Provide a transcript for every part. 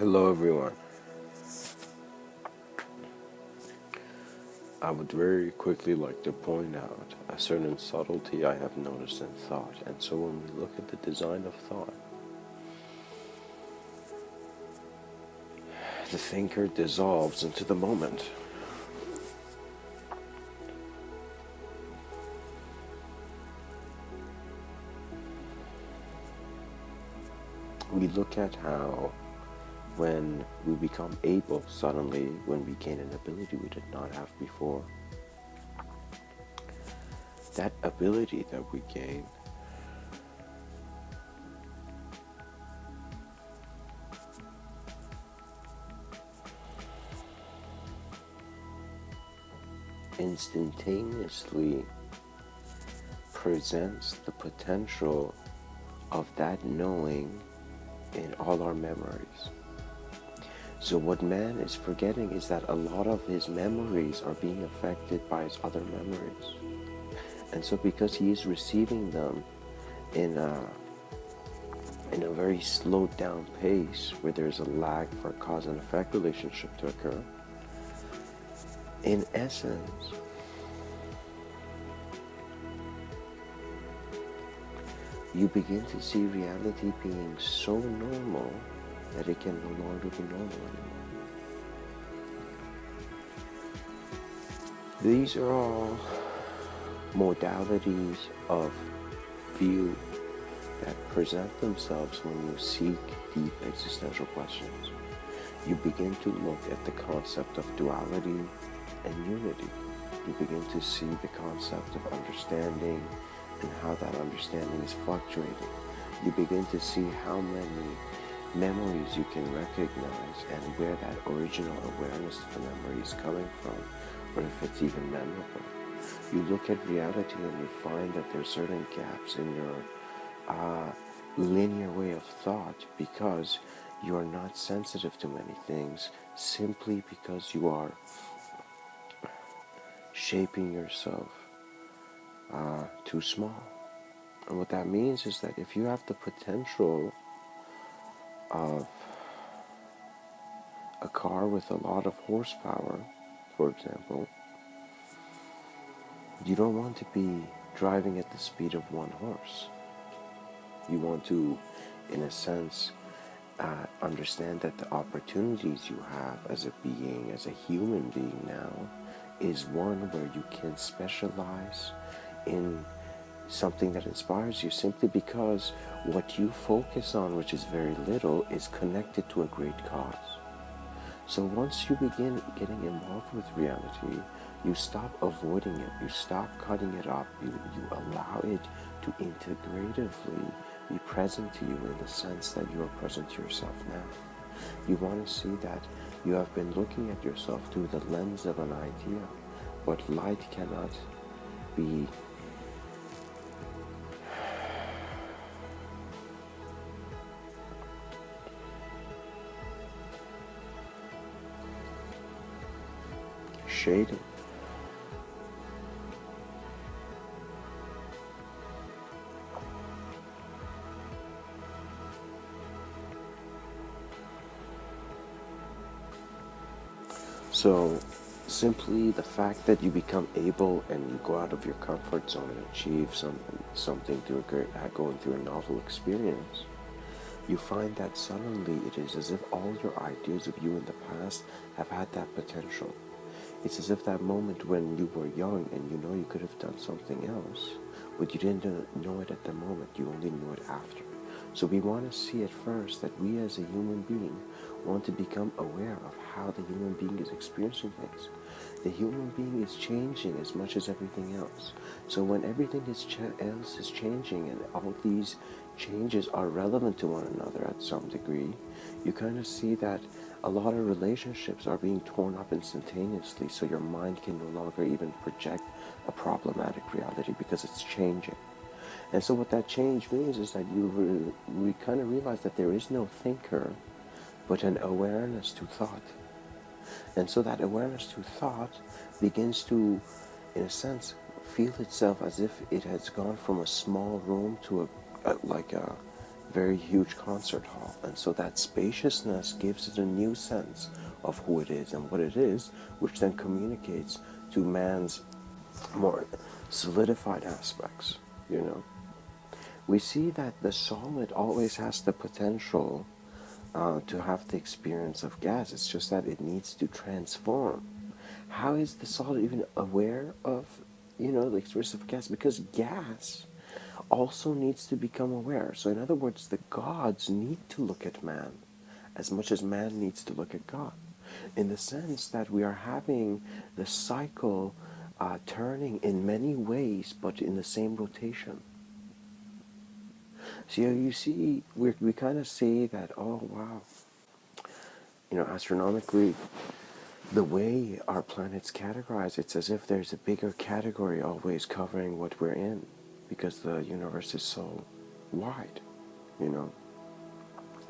Hello everyone. I would very quickly like to point out a certain subtlety I have noticed in thought. And so when we look at the design of thought, the thinker dissolves into the moment. We look at how when we become able suddenly, when we gain an ability we did not have before, that ability that we gain instantaneously presents the potential of that knowing in all our memories. So what man is forgetting is that a lot of his memories are being affected by his other memories. And so because he is receiving them in a very slowed down pace where there's a lag for a cause and effect relationship to occur, in essence, you begin to see reality being so normal that it can no longer be normal anymore. These are all modalities of view that present themselves when you seek deep existential questions. You begin to look at the concept of duality and unity. You begin to see the concept of understanding and how that understanding is fluctuating. You begin to see how many memories you can recognize and where that original awareness of the memory is coming from, or if it's even memorable. You look at reality and you find that there's certain gaps in your linear way of thought because you are not sensitive to many things simply because you are shaping yourself too small. And what that means is that if you have the potential of a car with a lot of horsepower, for example, you don't want to be driving at the speed of one horse. You want to, in a sense, understand that the opportunities you have as a being, as a human being now, is one where you can specialize in something that inspires you simply because what you focus on, which is very little, is connected to a great cause. So once you begin getting involved with reality, you stop avoiding it, you stop cutting it up, you allow it to integratively be present to you in the sense that you are present to yourself now. You want to see that you have been looking at yourself through the lens of an idea, but light cannot be shaded. So simply the fact that you become able and you go out of your comfort zone and achieve something through going through a novel experience, you find that suddenly it is as if all your ideas of you in the past have had that potential. It's as if that moment when you were young and you know you could have done something else, but you didn't know it at the moment, you only knew it after. So we want to see at first that we as a human being want to become aware of how the human being is experiencing things. The human being is changing as much as everything else. So when everything else is changing and all these changes are relevant to one another at some degree, you kind of see that a lot of relationships are being torn up instantaneously, so your mind can no longer even project a problematic reality because it's changing. And so what that change means is that we kind of realize that there is no thinker, but an awareness to thought. And so that awareness to thought begins to, in a sense, feel itself as if it has gone from a small room to very huge concert hall. And so that spaciousness gives it a new sense of who it is and what it is, which then communicates to man's more solidified aspects, you know. We see that the solid always has the potential to have the experience of gas. It's just that it needs to transform. How is the solid even aware of, the experience of gas? Because gas also needs to become aware. So in other words, the gods need to look at man as much as man needs to look at God, in the sense that we are having the cycle turning in many ways, but in the same rotation. So you see, we kind of say that, oh wow, astronomically, the way our planet's categorized, it's as if there's a bigger category always covering what we're in, because the universe is so wide,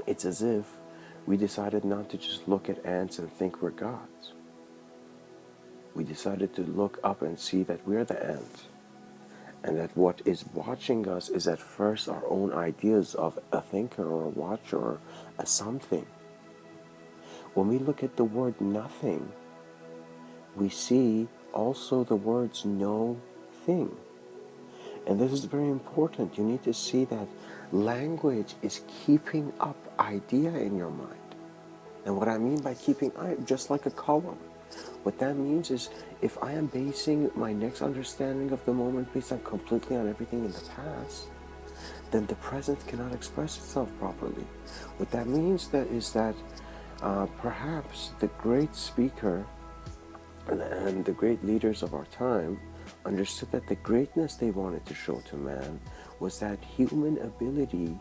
It's as if we decided not to just look at ants and think we're gods. We decided to look up and see that we're the ants, and that what is watching us is at first our own ideas of a thinker or a watcher or a something. When we look at the word nothing, we see also the words no thing. And this is very important. You need to see that language is keeping up idea in your mind. And what I mean by keeping, just like a column. What that means is, if I am basing my next understanding of the moment based on completely on everything in the past, then the present cannot express itself properly. What that means is that perhaps the great speaker and the great leaders of our time understood that the greatness they wanted to show to man was that human ability,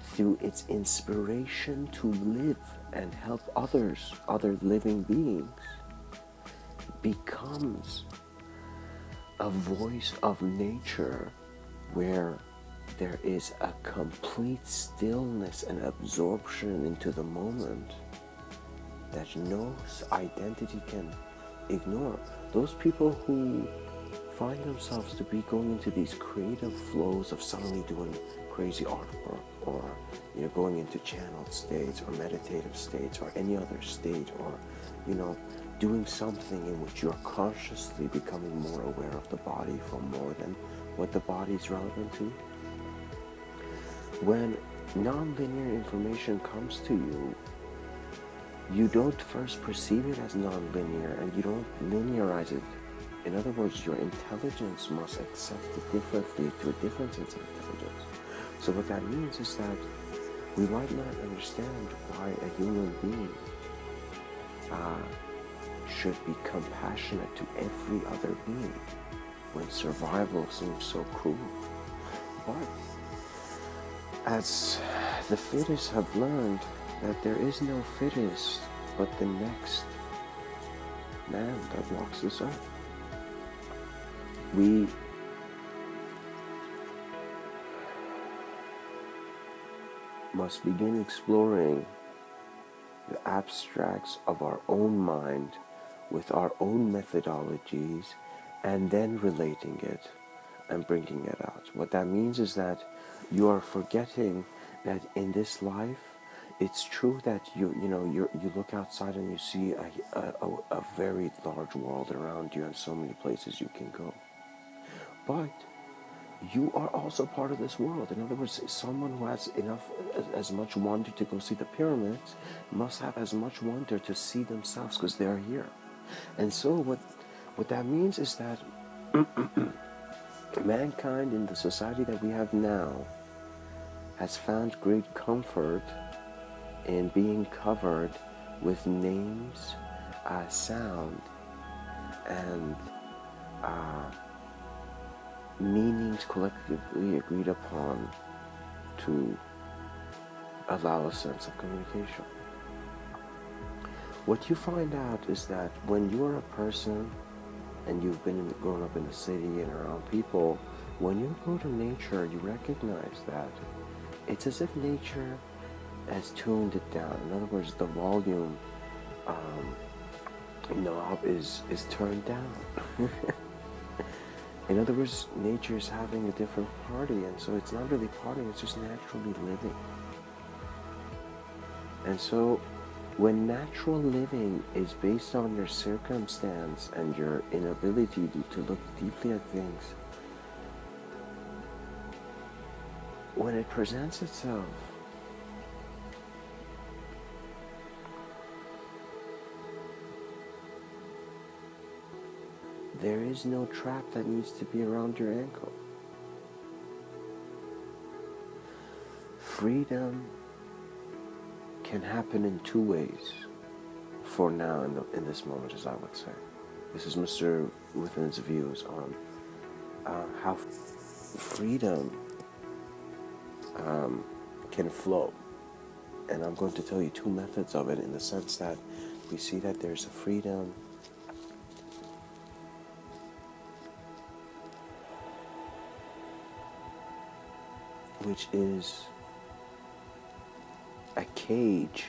through its inspiration to live and help others, other living beings, becomes a voice of nature where there is a complete stillness and absorption into the moment that no identity can ignore. Those people who find themselves to be going into these creative flows of suddenly doing crazy artwork, or going into channeled states or meditative states or any other state, or doing something in which you're consciously becoming more aware of the body for more than what the body is relevant to. When non-linear information comes to you, you don't first perceive it as non-linear, and you don't linearize it. In other words, your intelligence must accept it differently to a different sense of intelligence. So what that means is that we might not understand why a human being should be compassionate to every other being when survival seems so cruel. But as the fittest have learned that there is no fittest but the next man that walks this earth, we must begin exploring the abstracts of our own mind with our own methodologies, and then relating it and bringing it out. What that means is that you are forgetting that in this life, it's true that you look outside and you see a very large world around you and so many places you can go. But you are also part of this world. In other words, someone who has as much wonder to go see the pyramids must have as much wonder to see themselves, because they are here. And so what that means is that mankind in the society that we have now has found great comfort in being covered with names, sound, and meanings collectively agreed upon to allow a sense of communication. What you find out is that when you are a person and you've grown up in the city and around people, when you go to nature, you recognize that it's as if nature has tuned it down. In other words, the volume knob is turned down. In other words, nature is having a different party, and so it's not really partying, it's just naturally living. And so when natural living is based on your circumstance and your inability to look deeply at things, when it presents itself, there is no trap that needs to be around your ankle. Freedom can happen in two ways for now in this moment, as I would say. This is Mr. Within's views on how freedom can flow. And I'm going to tell you two methods of it, in the sense that we see that there's a freedom which is a cage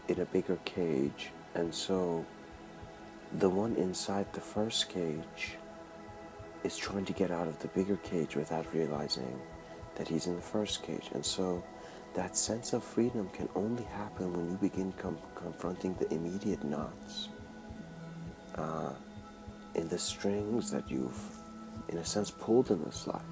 in a bigger cage, and so the one inside the first cage is trying to get out of the bigger cage without realizing that he's in the first cage. And so that sense of freedom can only happen when you begin confronting the immediate knots in the strings that you've, in a sense, pulled in this life.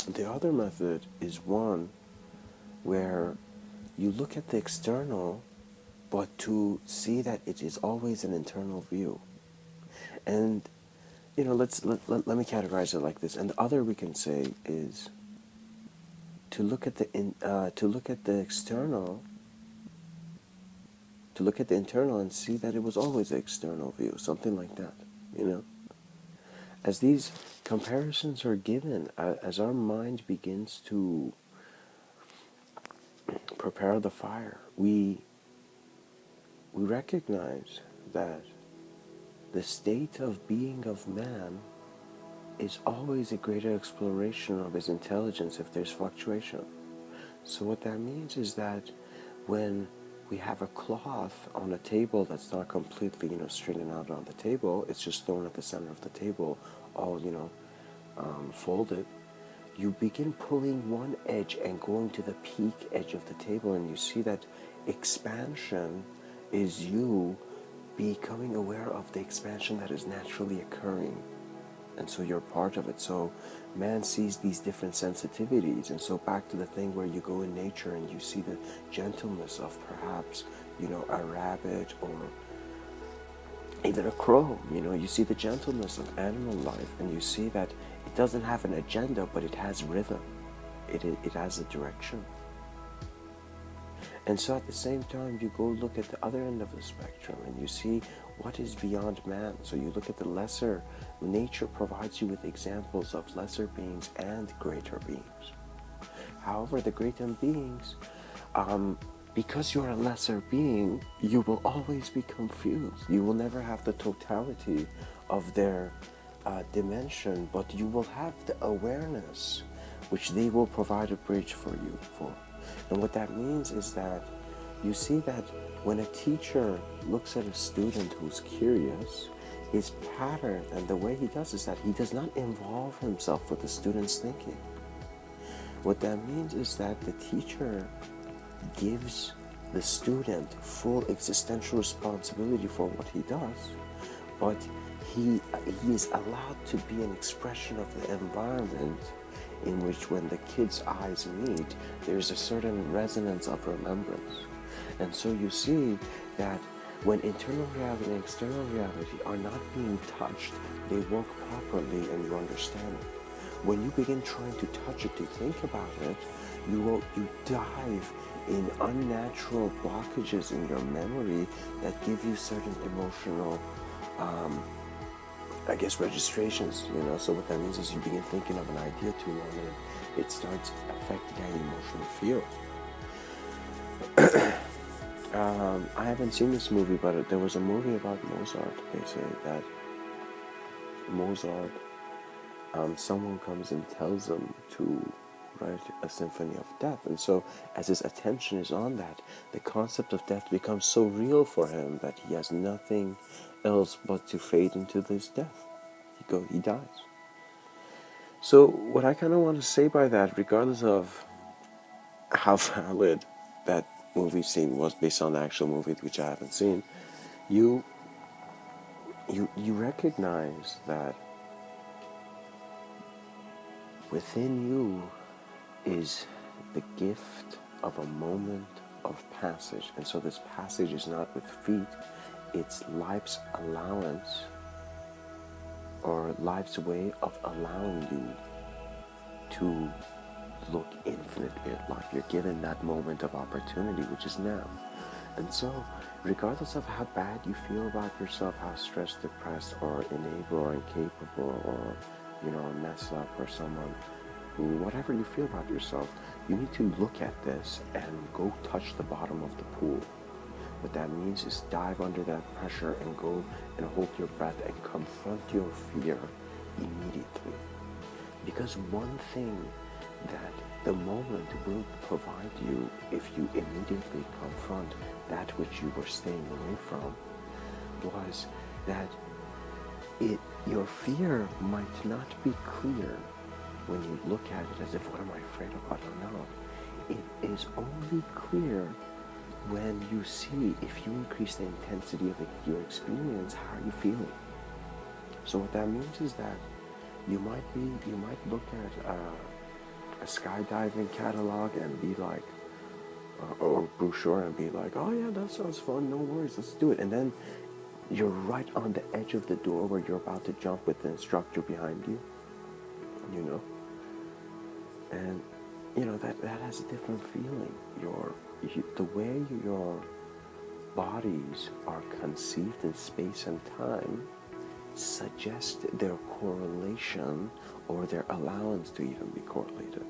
The other method is one where you look at the external, but to see that it is always an internal view. And, you know, let me categorize it like this. And the other we can say is to look at the external, to look at the internal and see that it was always an external view, something like that, you know. As these comparisons are given, as our mind begins to prepare the fire, we recognize that the state of being of man is always a greater exploration of his intelligence if there's fluctuation. So what that means is that when we have a cloth on a table that's not completely, straightened out on the table, it's just thrown at the center of the table, all, folded, you begin pulling one edge and going to the peak edge of the table, and you see that expansion is you becoming aware of the expansion that is naturally occurring. And so you're part of it. So man sees these different sensitivities. And so back to the thing where you go in nature and you see the gentleness of perhaps, a rabbit or even a crow. You see the gentleness of animal life, and you see that it doesn't have an agenda, but it has rhythm. It has a direction. And so at the same time, you go look at the other end of the spectrum and you see what is beyond man. So you look at the lesser. Nature provides you with examples of lesser beings and greater beings. However, the greater beings, because you're a lesser being, you will always be confused. You will never have the totality of their dimension, but you will have the awareness, which they will provide a bridge for you for. And what that means is that you see that when a teacher looks at a student who's curious, his pattern and the way he does is that he does not involve himself with the student's thinking. What that means is that the teacher gives the student full existential responsibility for what he does, but he is allowed to be an expression of the environment in which, when the kids' eyes meet, there's a certain resonance of remembrance. And so you see that when internal reality and external reality are not being touched, they work properly and you understand it. When you begin trying to touch it, to think about it, you dive in unnatural blockages in your memory that give you certain emotional registrations, So what that means is you begin thinking of an idea too long and it starts affecting how you emotionally feel. I haven't seen this movie, but there was a movie about Mozart. They say that Mozart, someone comes and tells him to right? A symphony of death. And so as his attention is on that, the concept of death becomes so real for him that he has nothing else but to fade into this death. He dies. So what I kind of want to say by that, regardless of how valid that movie scene was based on the actual movie, which I haven't seen, you recognize that within you is the gift of a moment of passage. And so this passage is not with feet, it's life's allowance, or life's way of allowing you to look infinitely at life. You're given that moment of opportunity, which is now. And so, regardless of how bad you feel about yourself, how stressed, depressed, or unable, or incapable, or, a mess up, or someone who, whatever you feel about yourself, you need to look at this and go touch the bottom of the pool. What that means is dive under that pressure and go and hold your breath and confront your fear immediately. Because one thing that the moment will provide you, if you immediately confront that which you were staying away from, was that your fear might not be clear when you look at it as if, what am I afraid of? I don't know. It is only clear when you see, if you increase the intensity of your experience, how are you feeling? So what that means is that you might look at a skydiving catalog and be like, or brochure and be like, oh yeah, that sounds fun, no worries, let's do it. And then you're right on the edge of the door where you're about to jump with the instructor behind you, and that has a different feeling. The way your bodies are conceived in space and time suggest their correlation or their allowance to even be correlated.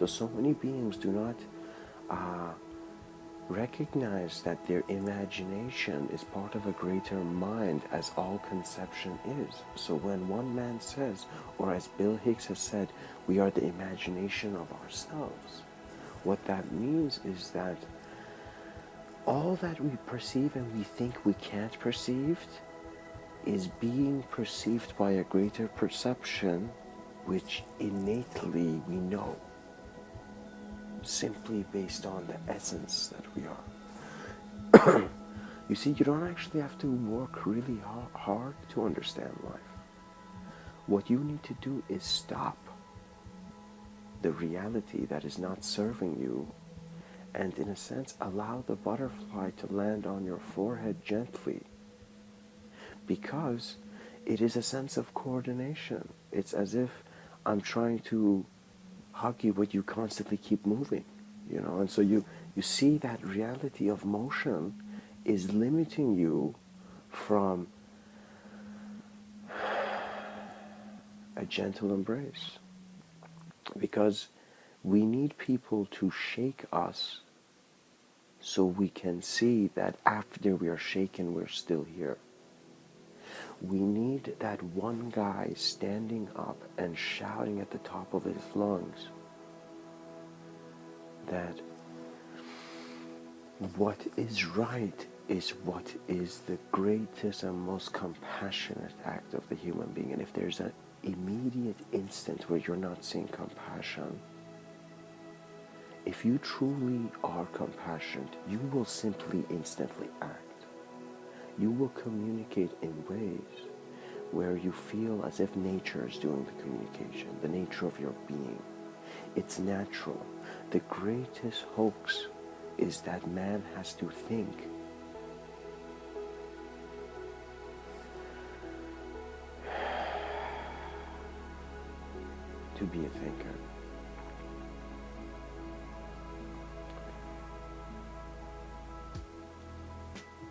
So many beings do not recognize that their imagination is part of a greater mind, as all conception is. So when one man says, or as Bill Hicks has said, we are the imagination of ourselves, what that means is that all that we perceive and we think we can't perceive is being perceived by a greater perception, which innately we know, simply based on the essence that we are. You see, you don't actually have to work really hard to understand life. What you need to do is stop the reality that is not serving you, and in a sense allow the butterfly to land on your forehead gently, because it is a sense of coordination. It's as if I'm trying to hug you, but you constantly keep moving, and so you see that reality of motion is limiting you from a gentle embrace, because we need people to shake us so we can see that after we are shaken, we're still here. We need that one guy standing up and shouting at the top of his lungs that what is right is what is the greatest and most compassionate act of the human being. And if there's an immediate instant where you're not seeing compassion, if you truly are compassionate, you will simply instantly act. You will communicate in ways where you feel as if nature is doing the communication, the nature of your being. It's natural. The greatest hoax is that man has to think. To be a thinker.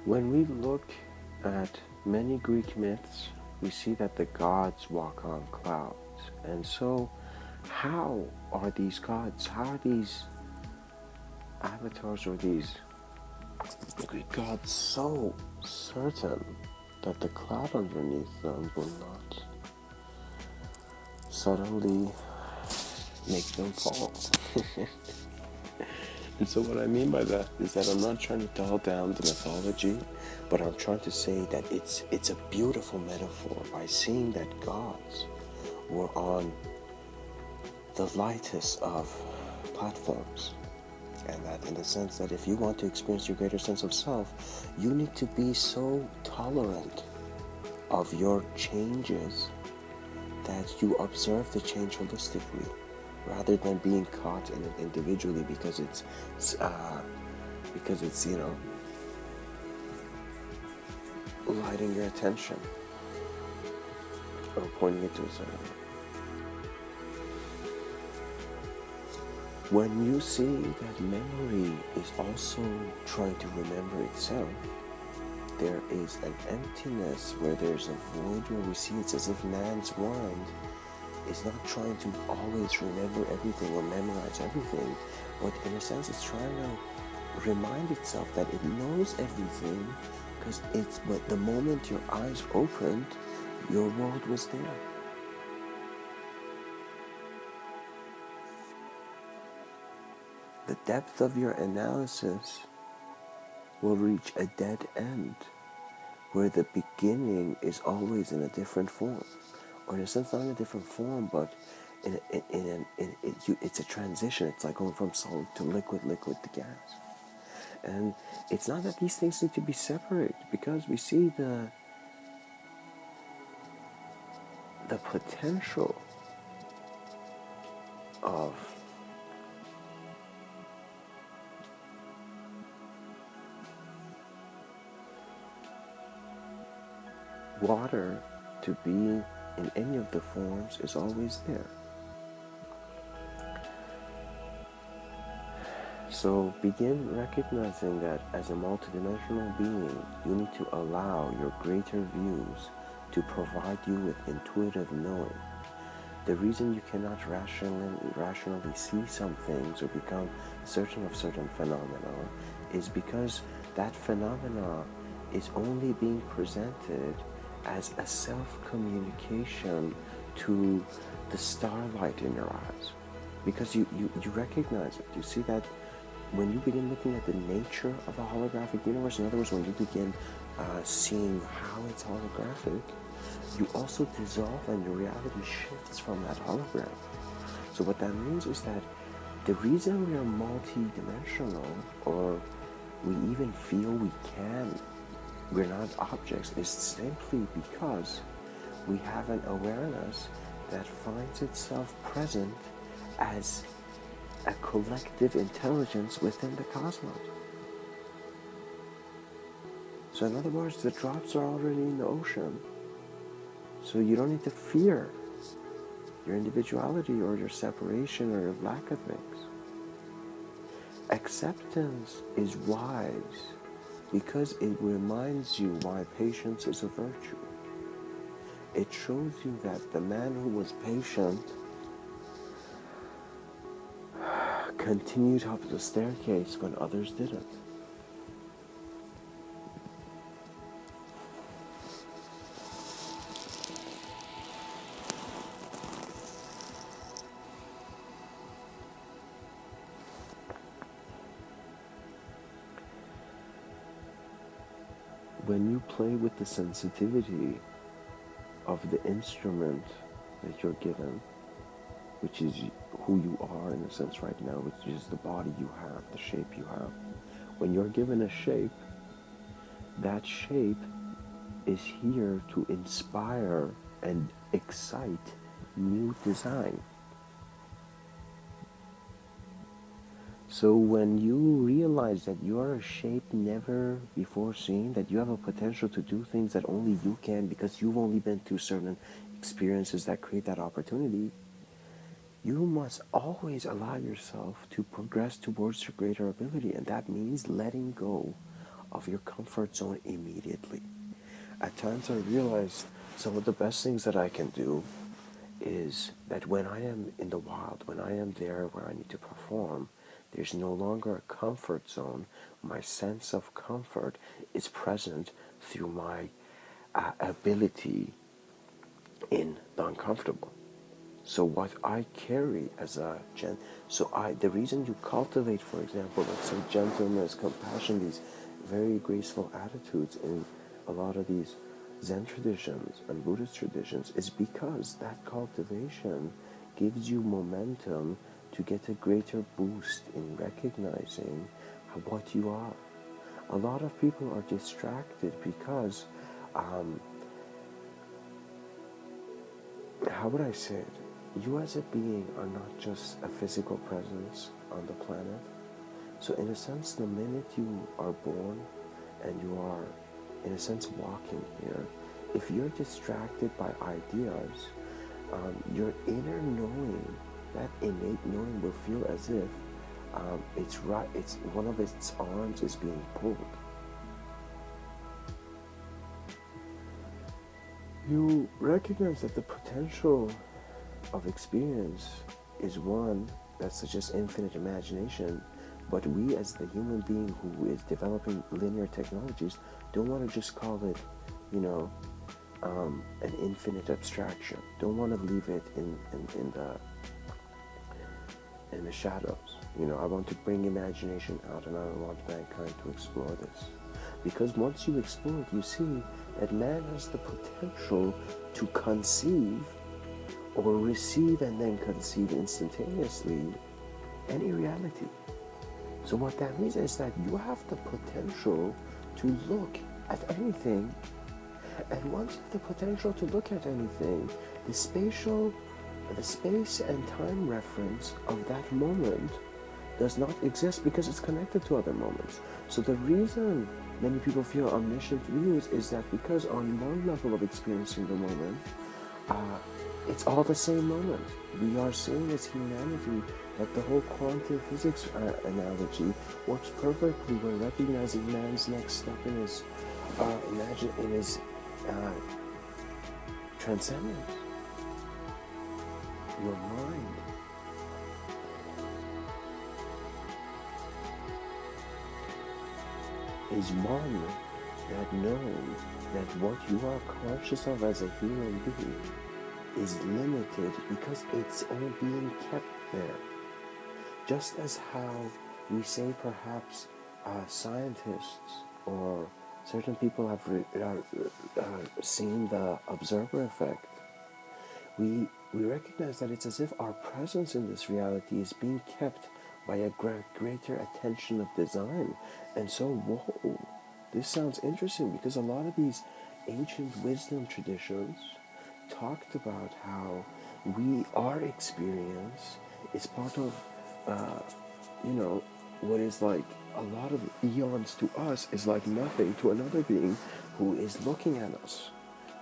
When we look at many Greek myths, we see that the gods walk on clouds. And so, how are these gods, how are these avatars or these Greek gods so certain that the cloud underneath them will not suddenly, make them fall. And so what I mean by that is that I'm not trying to dull down the mythology, but I'm trying to say that it's a beautiful metaphor by seeing that gods were on the lightest of platforms. And that in the sense that if you want to experience your greater sense of self, you need to be so tolerant of your changes that you observe the change holistically, rather than being caught in it individually because it's lighting your attention or pointing it to a certain way. When you see that memory is also trying to remember itself, there is an emptiness where there's a void where we see it's as if man's mind is not trying to always remember everything or memorize everything, but in a sense it's trying to remind itself that it knows everything, but the moment your eyes opened, your world was there. The depth of your analysis will reach a dead end, where the beginning is always in a different form, or in a sense not in a different form, but it's a transition. It's like going from solid to liquid, liquid to gas. And it's not that these things need to be separate, because we see the potential of water to be in any of the forms is always there. So begin recognizing that as a multidimensional being, you need to allow your greater views to provide you with intuitive knowing. The reason you cannot rationally see some things or become certain of certain phenomena is because that phenomena is only being presented as a self-communication to the starlight in your eyes. Because you recognize it. You see that when you begin looking at the nature of a holographic universe, in other words, when you begin seeing how it's holographic, you also dissolve and your reality shifts from that hologram. So what that means is that the reason we are multi-dimensional, or we even feel we're not objects, is simply because we have an awareness that finds itself present as a collective intelligence within the cosmos. So in other words, the drops are already in the ocean. So you don't need to fear your individuality or your separation or your lack of things. Acceptance is wise because it reminds you why patience is a virtue. It shows you that the man who was patient continued up the staircase when others didn't. When you play with the sensitivity of the instrument that you're given, which is who you are in a sense right now, which is the body you have, the shape you have. When you're given a shape, that shape is here to inspire and excite new design. So when you realize that you are a shape never before seen, that you have a potential to do things that only you can because you've only been through certain experiences that create that opportunity, you must always allow yourself to progress towards your greater ability, and that means letting go of your comfort zone immediately. At times I realize some of the best things that I can do is that when I am in the wild, when I am there where I need to perform, there's no longer a comfort zone. My sense of comfort is present through my ability in the uncomfortable. So what I carry as a the reason you cultivate, for example, let's say gentleness, compassion, these very graceful attitudes in a lot of these Zen traditions and Buddhist traditions is because that cultivation gives you momentum to get a greater boost in recognizing what you are. A lot of people are distracted because, how would I say it? You as a being are not just a physical presence on the planet. So in a sense, the minute you are born and you are, in a sense, walking here, if you're distracted by ideas, your inner knowing, that innate knowing will feel as if it's one of its arms is being pulled. You recognize that the potential of experience is one that suggests infinite imagination, but we as the human being who is developing linear technologies don't want to just call it, an infinite abstraction. Don't want to leave it in the shadows. I want to bring imagination out, and I want mankind to explore this. Because once you explore it, you see that man has the potential to conceive or receive and then conceive instantaneously any reality. So what that means is that you have the potential to look at anything, and once you have the potential to look at anything, the space and time reference of that moment does not exist because it's connected to other moments. So the reason many people feel omniscient views is that because on one level of experiencing the moment, it's all the same moment. We are saying as humanity that the whole quantum physics analogy works perfectly when recognizing man's next step in his transcendence. Your mind is one that knows that what you are conscious of as a human being is limited because it's all being kept there. Just as how we say perhaps scientists or certain people have seen the observer effect, we recognize that it's as if our presence in this reality is being kept by a greater attention of design. And so, whoa, this sounds interesting because a lot of these ancient wisdom traditions talked about how our experience is part of, what is like a lot of eons to us is like nothing to another being who is looking at us,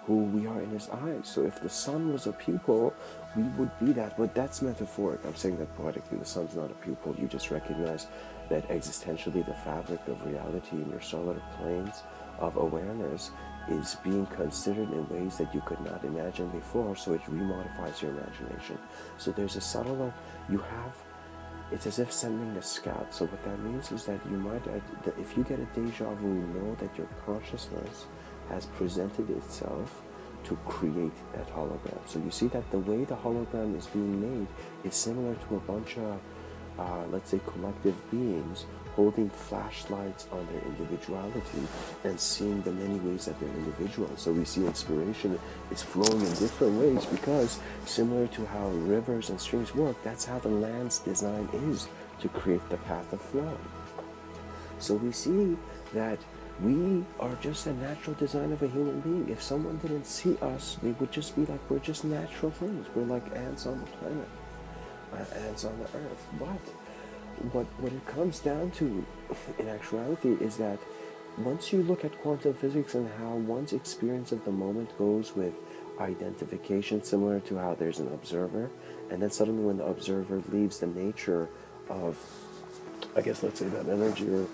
who we are in his eyes. So if the sun was a pupil, we would be that, but that's metaphoric. I'm saying that poetically. The sun's not a pupil. You just recognize that existentially the fabric of reality in your solar planes of awareness is being considered in ways that you could not imagine before, so it remodifies your imagination. So there's a subtle, it's as if sending a scout. So what that means is that you might, if you get a deja vu, know that your consciousness has presented itself to create that hologram. So you see that the way the hologram is being made is similar to a bunch of, let's say, collective beings holding flashlights on their individuality and seeing the many ways that they're individual. So we see inspiration is flowing in different ways because similar to how rivers and streams work, that's how the land's design is to create the path of flow. So we see that we are just a natural design of a human being. If someone didn't see us, they would just be like, we're just natural things. We're like ants on the planet, ants on the earth. But what it comes down to in actuality is that once you look at quantum physics and how one's experience of the moment goes with identification, similar to how there's an observer, and then suddenly when the observer leaves, the nature of, I guess, let's say that energy or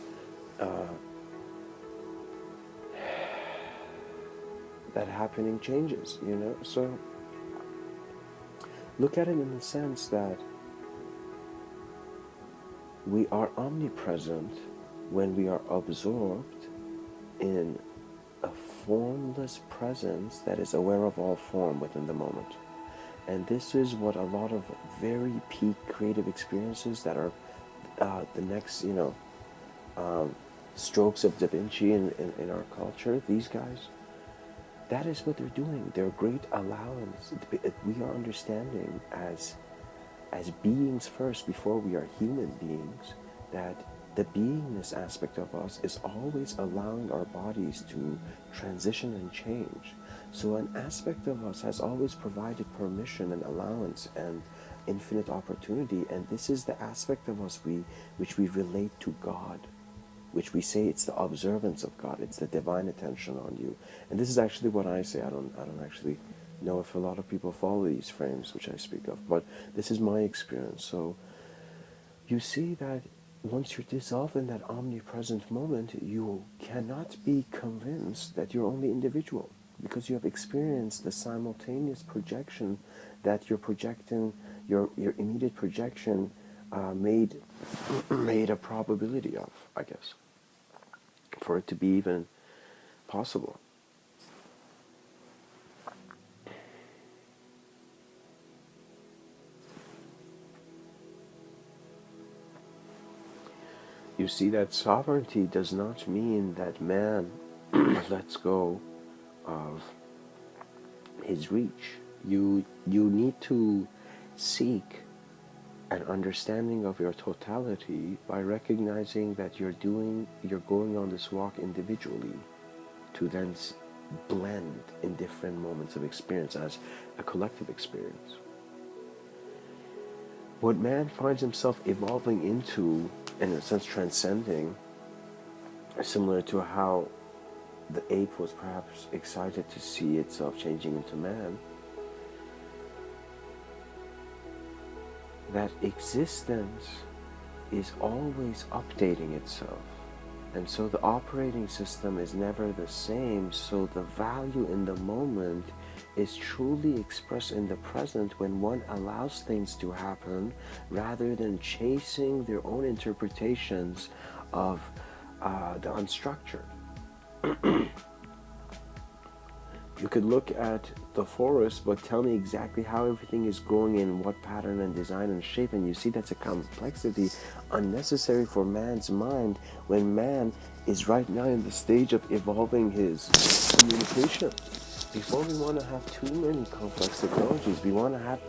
that happening changes, So look at it in the sense that we are omnipresent when we are absorbed in a formless presence that is aware of all form within the moment. And this is what a lot of very peak creative experiences that are the next, strokes of Da Vinci in our culture, these guys, that is what they're doing. They're great allowance. We are understanding as beings first, before we are human beings, that the beingness aspect of us is always allowing our bodies to transition and change. So an aspect of us has always provided permission and allowance and infinite opportunity, and this is the aspect of us which we relate to God, which we say it's the observance of God, it's the divine attention on you. And this is actually what I say. I don't actually know if a lot of people follow these frames which I speak of, but this is my experience. So you see that once you're dissolved in that omnipresent moment, you cannot be convinced that you're only individual, because you have experienced the simultaneous projection that you're projecting, your immediate projection made a probability of, I guess, for it to be even possible. You see that sovereignty does not mean that man lets go of his reach. You need to seek an understanding of your totality by recognizing that you're going on this walk individually, to then blend in different moments of experience as a collective experience. What man finds himself evolving into, in a sense transcending, similar to how the ape was perhaps excited to see itself changing into man, that existence is always updating itself. And so the operating system is never the same, so the value in the moment is truly expressed in the present when one allows things to happen rather than chasing their own interpretations of the unstructured. You could look at the forest, but tell me exactly how everything is growing in what pattern and design and shape, and you see that's a complexity unnecessary for man's mind when man is right now in the stage of evolving his communication. Before we want to have too many complex technologies, we want to have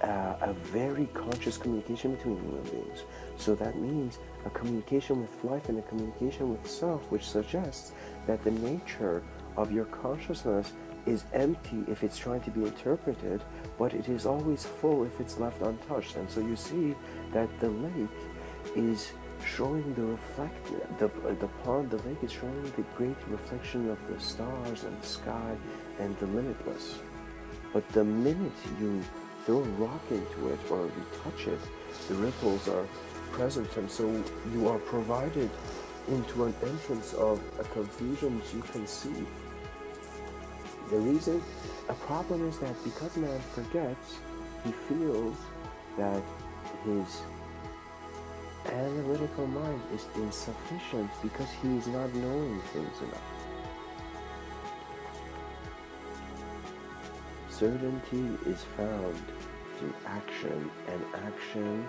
a very conscious communication between human beings. So that means a communication with life and a communication with self, which suggests that the nature of your consciousness is empty if it's trying to be interpreted, but it is always full if it's left untouched. And so you see that the lake is showing the pond, the lake is showing the great reflection of the stars and the sky and the limitless. But the minute you throw a rock into it or you touch it, the ripples are present, and so you are provided into an entrance of a confusion which you can see. The reason, a problem is that because man forgets, he feels that his analytical mind is insufficient because he is not knowing things enough. Certainty is found through action, and action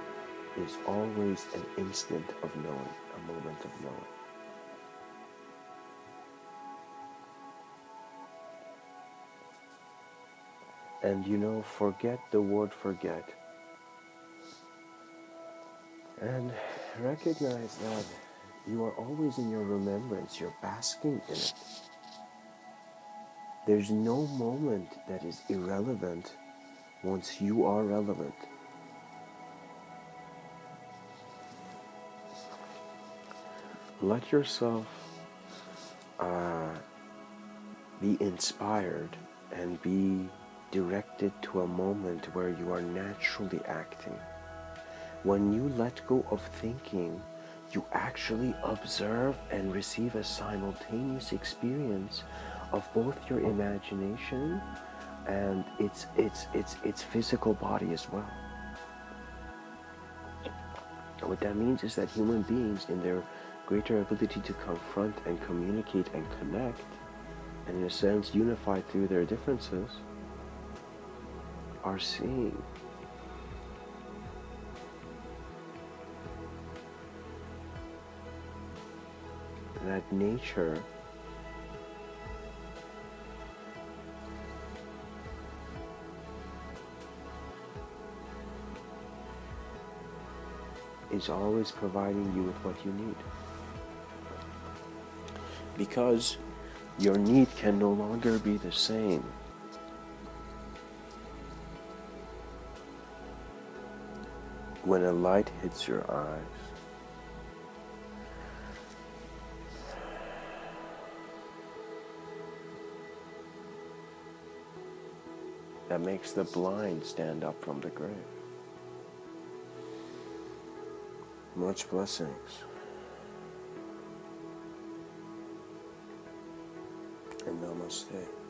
is always an instant of knowing, a moment of knowing. And forget the word forget. And recognize that you are always in your remembrance, you're basking in it. There's no moment that is irrelevant once you are relevant. Let yourself be inspired and be directed to a moment where you are naturally acting. When you let go of thinking, you actually observe and receive a simultaneous experience of both your imagination and its physical body as well. What that means is that human beings, in their greater ability to confront and communicate and connect, and in a sense unify through their differences, are seeing. That nature is always providing you with what you need. Because your need can no longer be the same. When a light hits your eyes, that makes the blind stand up from the grave. Much blessings. And namaste.